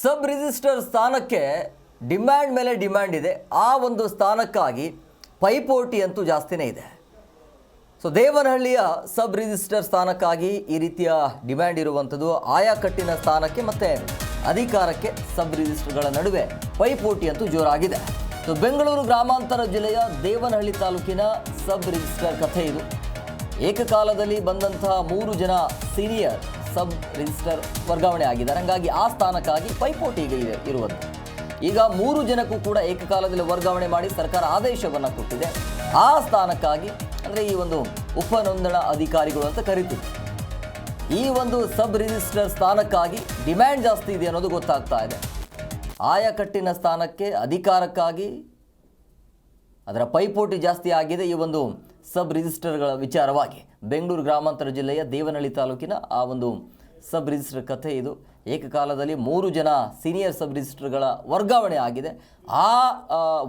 Sub register ಸ್ಥಾನಕ್ಕೆ demand ಮೇಲೆ demand ಇದೆ. ಆ ಒಂದು ಸ್ಥಾನಕ್ಕಾಗಿ ಪೈಪೋಟಿ ಅಂತೂ ಜಾಸ್ತಿನೇ ಇದೆ. ಸೊ ದೇವನಹಳ್ಳಿಯ ಸಬ್ ರಿಜಿಸ್ಟರ್ ಸ್ಥಾನಕ್ಕಾಗಿ ಈ ರೀತಿಯ ಡಿಮ್ಯಾಂಡ್ ಇರುವಂಥದ್ದು. ಆಯಾಕಟ್ಟಿನ ಸ್ಥಾನಕ್ಕೆ ಮತ್ತು ಅಧಿಕಾರಕ್ಕೆ ಸಬ್ ರಿಜಿಸ್ಟರ್ಗಳ ನಡುವೆ ಪೈಪೋಟಿ ಅಂತೂ ಜೋರಾಗಿದೆ. ಸೊ ಬೆಂಗಳೂರು ಗ್ರಾಮಾಂತರ ಜಿಲ್ಲೆಯ ದೇವನಹಳ್ಳಿ ತಾಲೂಕಿನ ಸಬ್ ರಿಜಿಸ್ಟರ್ ಕಥೆ ಇದು. ಏಕಕಾಲದಲ್ಲಿ ಬಂದಂತಹ 3 ಜನ ಸೀನಿಯರ್ ಸಬ್ ರಿಜಿಸ್ಟರ್ ವರ್ಗಾವಣೆ ಆಗಿದ್ದಾರೆ. ಹಾಗಾಗಿ ಆ ಸ್ಥಾನಕ್ಕಾಗಿ ಪೈಪೋಟಿ ಈಗ ಇರುವುದು. ಈಗ 3 ಜನಕ್ಕೂ ಕೂಡ ಏಕಕಾಲದಲ್ಲಿ ವರ್ಗಾವಣೆ ಮಾಡಿ ಸರ್ಕಾರ ಆದೇಶವನ್ನು ಕೊಟ್ಟಿದೆ. ಆ ಸ್ಥಾನಕ್ಕಾಗಿ ಅಂದರೆ ಈ ಒಂದು ಉಪನೋಂದಣಾ ಅಧಿಕಾರಿಗಳು ಅಂತ ಕರಿತೀವಿ, ಈ ಒಂದು ಸಬ್ ರಿಜಿಸ್ಟರ್ ಸ್ಥಾನಕ್ಕಾಗಿ ಡಿಮ್ಯಾಂಡ್ ಜಾಸ್ತಿ ಇದೆ ಅನ್ನೋದು ಗೊತ್ತಾಗ್ತಾ ಇದೆ. ಆಯಾಕಟ್ಟಿನ ಸ್ಥಾನಕ್ಕೆ ಅಧಿಕಾರಕ್ಕಾಗಿ ಅದರ ಪೈಪೋಟಿ ಜಾಸ್ತಿ ಆಗಿದೆ. ಈ ಒಂದು ಸಬ್ ರಿಜಿಸ್ಟರ್ಗಳ ವಿಚಾರವಾಗಿ ಬೆಂಗಳೂರು ಗ್ರಾಮಾಂತರ ಜಿಲ್ಲೆಯ ದೇವನಹಳ್ಳಿ ತಾಲೂಕಿನ ಆ ಒಂದು ಸಬ್ ರಿಜಿಸ್ಟರ್ ಕಥೆ ಇದು. ಏಕಕಾಲದಲ್ಲಿ 3 ಜನ ಸೀನಿಯರ್ ಸಬ್ ರಿಜಿಸ್ಟರ್ಗಳ ವರ್ಗಾವಣೆ ಆಗಿದೆ. ಆ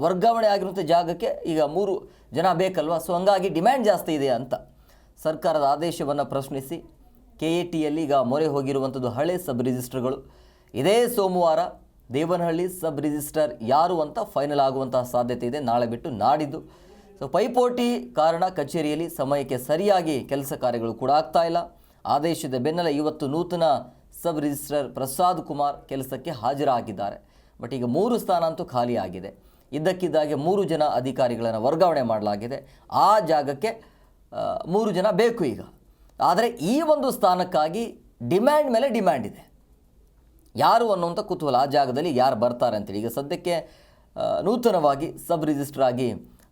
ವರ್ಗಾವಣೆ ಆಗಿರುವಂಥ ಜಾಗಕ್ಕೆ ಈಗ 3 ಜನ ಬೇಕಲ್ವ. ಸೊ ಹಂಗಾಗಿ ಡಿಮ್ಯಾಂಡ್ ಜಾಸ್ತಿ ಇದೆ ಅಂತ ಸರ್ಕಾರದ ಆದೇಶವನ್ನು ಪ್ರಶ್ನಿಸಿ KATಯಲ್ಲಿ ಈಗ ಮೊರೆ ಹೋಗಿರುವಂಥದ್ದು ಹಳೆ ಸಬ್ ರಿಜಿಸ್ಟರ್ಗಳು. ಇದೇ ಸೋಮವಾರ ದೇವನಹಳ್ಳಿ ಸಬ್ ರಿಜಿಸ್ಟರ್ ಯಾರು ಅಂತ ಫೈನಲ್ ಆಗುವಂತಹ ಸಾಧ್ಯತೆ ಇದೆ, ನಾಳೆ ಬಿಟ್ಟು ನಾಡಿದ್ದು. ಸೊ ಪೈಪೋಟಿ ಕಾರಣ ಕಚೇರಿಯಲ್ಲಿ ಸಮಯಕ್ಕೆ ಸರಿಯಾಗಿ ಕೆಲಸ ಕಾರ್ಯಗಳು ಕೂಡ ಆಗ್ತಾ ಇಲ್ಲ. ಆದೇಶದ ಬೆನ್ನಲ್ಲೇ ಇವತ್ತು ನೂತನ ಸಬ್ ರಿಜಿಸ್ಟರ್ ಪ್ರಸಾದ್ ಕುಮಾರ್ ಕೆಲಸಕ್ಕೆ ಹಾಜರಾಗಿದ್ದಾರೆ. ಬಟ್ ಈಗ 3 ಸ್ಥಾನ ಅಂತೂ ಖಾಲಿ ಆಗಿದೆ. ಇದ್ದಕ್ಕಿದ್ದಾಗೆ 3 ಜನ ಅಧಿಕಾರಿಗಳನ್ನು ವರ್ಗಾವಣೆ ಮಾಡಲಾಗಿದೆ. ಆ ಜಾಗಕ್ಕೆ 3 ಜನ ಬೇಕು ಈಗ. ಆದರೆ ಈ ಒಂದು ಸ್ಥಾನಕ್ಕಾಗಿ ಡಿಮ್ಯಾಂಡ್ ಮೇಲೆ ಡಿಮ್ಯಾಂಡ್ ಇದೆ. ಯಾರು ಅನ್ನುವಂಥ ಕುತೂಹಲ, ಆ ಜಾಗದಲ್ಲಿ ಯಾರು ಬರ್ತಾರೆ ಅಂತೇಳಿ. ಈಗ ಸದ್ಯಕ್ಕೆ ನೂತನವಾಗಿ ಸಬ್ ರಿಜಿಸ್ಟರ್ ಆಗಿ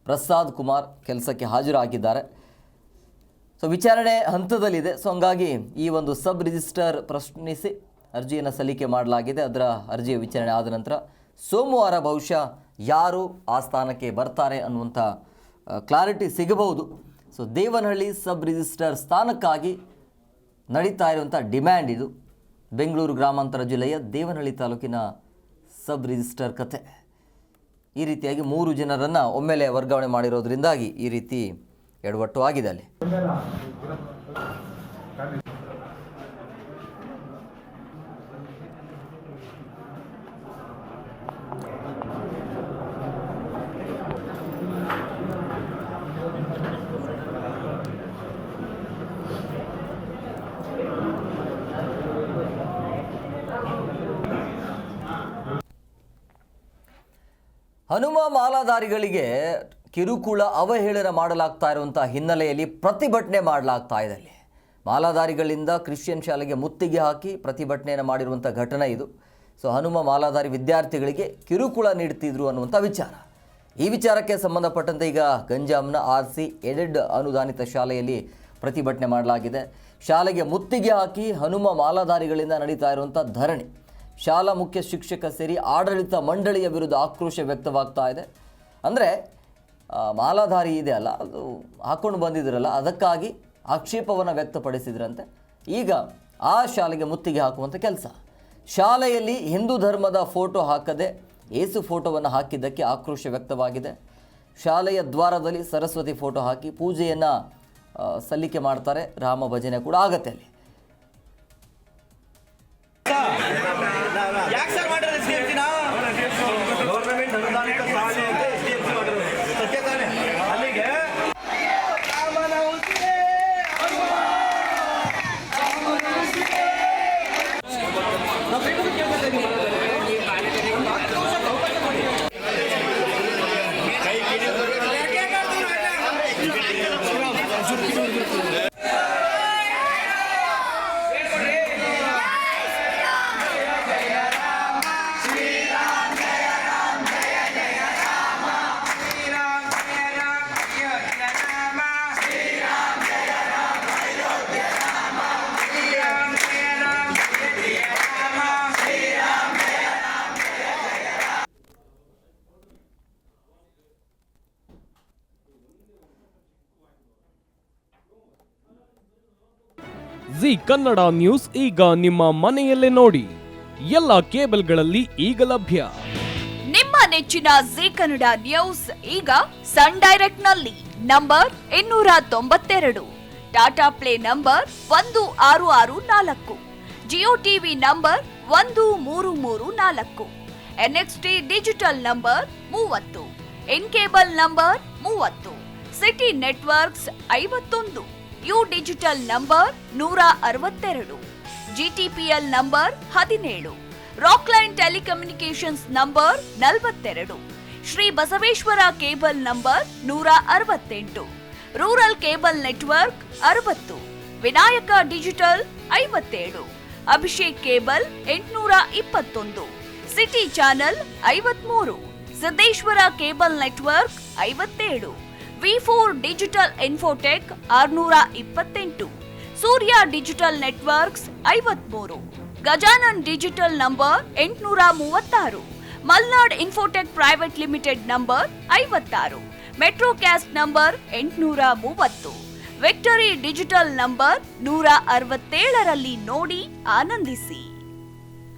ಪ್ರಸಾದ್ ಕುಮಾರ್ ಕೆಲಸಕ್ಕೆ ಹಾಜರಾಗಿದ್ದಾರೆ. ಸೊ ವಿಚಾರಣೆ ಹಂತದಲ್ಲಿದೆ. ಸೊ ಹಂಗಾಗಿ ಈ ಒಂದು ಸಬ್ ರಿಜಿಸ್ಟರ್ ಪ್ರಶ್ನಿಸಿ ಅರ್ಜಿಯನ್ನು ಸಲ್ಲಿಕೆ ಮಾಡಲಾಗಿದೆ. ಅದರ ಅರ್ಜಿಯ ವಿಚಾರಣೆ ಆದ ನಂತರ ಸೋಮವಾರ ಬಹುಶಃ ಯಾರು ಆ ಸ್ಥಾನಕ್ಕೆ ಬರ್ತಾರೆ ಅನ್ನುವಂಥ ಕ್ಲಾರಿಟಿ ಸಿಗಬಹುದು. ಸೊ ದೇವನಹಳ್ಳಿ ಸಬ್ ರಿಜಿಸ್ಟರ್ ಸ್ಥಾನಕ್ಕಾಗಿ ನಡೀತಾ ಇರುವಂಥ ಡಿಮ್ಯಾಂಡ್ ಇದು. ಬೆಂಗಳೂರು ಗ್ರಾಮಾಂತರ ಜಿಲ್ಲೆಯ ದೇವನಹಳ್ಳಿ ತಾಲೂಕಿನ ಸಬ್ ರಿಜಿಸ್ಟರ್ ಕತೆ. ಈ ರೀತಿಯಾಗಿ 3 ಜನರನ್ನು ಒಮ್ಮೆಲೆ ವರ್ಗಾವಣೆ ಮಾಡಿರೋದ್ರಿಂದಾಗಿ ಈ ರೀತಿ ಎಡವಟ್ಟು ಆಗಿದೆ ಅಲ್ಲಿ. ಹನುಮ ಮಾಲಾಧಾರಿಗಳಿಗೆ ಕಿರುಕುಳ ಅವಹೇಳನ ಮಾಡಲಾಗ್ತಾ ಇರುವಂಥ ಹಿನ್ನೆಲೆಯಲ್ಲಿ ಪ್ರತಿಭಟನೆ ಮಾಡಲಾಗ್ತಾ ಇದೆ. ಅಲ್ಲಿ ಮಾಲಾಧಾರಿಗಳಿಂದ ಕ್ರಿಶ್ಚಿಯನ್ ಶಾಲೆಗೆ ಮುತ್ತಿಗೆ ಹಾಕಿ ಪ್ರತಿಭಟನೆಯನ್ನು ಮಾಡಿರುವಂಥ ಘಟನೆ ಇದು. ಸೊ ಹನುಮ ಮಾಲಾಧಾರಿ ವಿದ್ಯಾರ್ಥಿಗಳಿಗೆ ಕಿರುಕುಳ ನೀಡ್ತಿದ್ರು ಅನ್ನುವಂಥ ವಿಚಾರ. ಈ ವಿಚಾರಕ್ಕೆ ಸಂಬಂಧಪಟ್ಟಂತೆ ಈಗ ಗಂಜಾಂನ RC ಎಡೆಡ್ ಅನುದಾನಿತ ಶಾಲೆಯಲ್ಲಿ ಪ್ರತಿಭಟನೆ ಮಾಡಲಾಗಿದೆ. ಶಾಲೆಗೆ ಮುತ್ತಿಗೆ ಹಾಕಿ ಹನುಮ ಮಾಲಾಧಾರಿಗಳಿಂದ ನಡೀತಾ ಇರುವಂಥ ಧರಣಿ. ಶಾಲಾ ಮುಖ್ಯ ಶಿಕ್ಷಕ ಸೇರಿ ಆಡಳಿತ ಮಂಡಳಿಯ ವಿರುದ್ಧ ಆಕ್ರೋಶ ವ್ಯಕ್ತವಾಗ್ತಾ ಇದೆ. ಅಂದರೆ ಮಾಲಾಧಾರಿ ಇದೆ ಅಲ್ಲ, ಅದು ಹಾಕ್ಕೊಂಡು ಬಂದಿದ್ರಲ್ಲ, ಅದಕ್ಕಾಗಿ ಆಕ್ಷೇಪವನ್ನು ವ್ಯಕ್ತಪಡಿಸಿದ್ರಂತೆ. ಈಗ ಆ ಶಾಲೆಗೆ ಮುತ್ತಿಗೆ ಹಾಕುವಂಥ ಕೆಲಸ. ಶಾಲೆಯಲ್ಲಿ ಹಿಂದೂ ಧರ್ಮದ ಫೋಟೋ ಹಾಕದೆ ಏಸು ಫೋಟೋವನ್ನು ಹಾಕಿದ್ದಕ್ಕೆ ಆಕ್ರೋಶ ವ್ಯಕ್ತವಾಗಿದೆ. ಶಾಲೆಯ ದ್ವಾರದಲ್ಲಿ ಸರಸ್ವತಿ ಫೋಟೋ ಹಾಕಿ ಪೂಜೆಯನ್ನು ಸಲ್ಲಿಕೆ ಮಾಡ್ತಾರೆ. ರಾಮ ಭಜನೆ ಕೂಡ ಆಗತ್ತೆ ಅಲ್ಲಿ. ಜಿ ಕನ್ನಡ ನ್ಯೂಸ್ ಈಗ ನಿಮ್ಮ ಮನೆಯಲ್ಲೇ ನೋಡಿ. ಎಲ್ಲ ಕೇಬಲ್ಗಳಲ್ಲಿ ಈಗ ಲಭ್ಯ. ನಿಮ್ಮ ನೆಚ್ಚಿನ ಜಿ ಕನ್ನಡ ನ್ಯೂಸ್ ಈಗ ಸನ್ ಡೈರೆಕ್ಟ್ ನಲ್ಲಿ number 292, Tata play number 1664, Jio TV number 1334, NXT digital number 30, in cable number 30, city networks 51, U digital number 162, GTPL number 17, Rockline telecommunications number 42, Shri Basaveshwara cable number 168, rural cable network 60, Vinayaka digital 57, Abhishek cable 821, city channel 53, Siddeshwara cable network 57, V4 digital Infotech 628, Surya digital networks 53, Gajanan digital number 836, Malnad Infotech private limited number 56, Metrocast number 830, victory digital number 167ರಲ್ಲಿ ನೋಡಿ ಆನಂದಿಸಿ.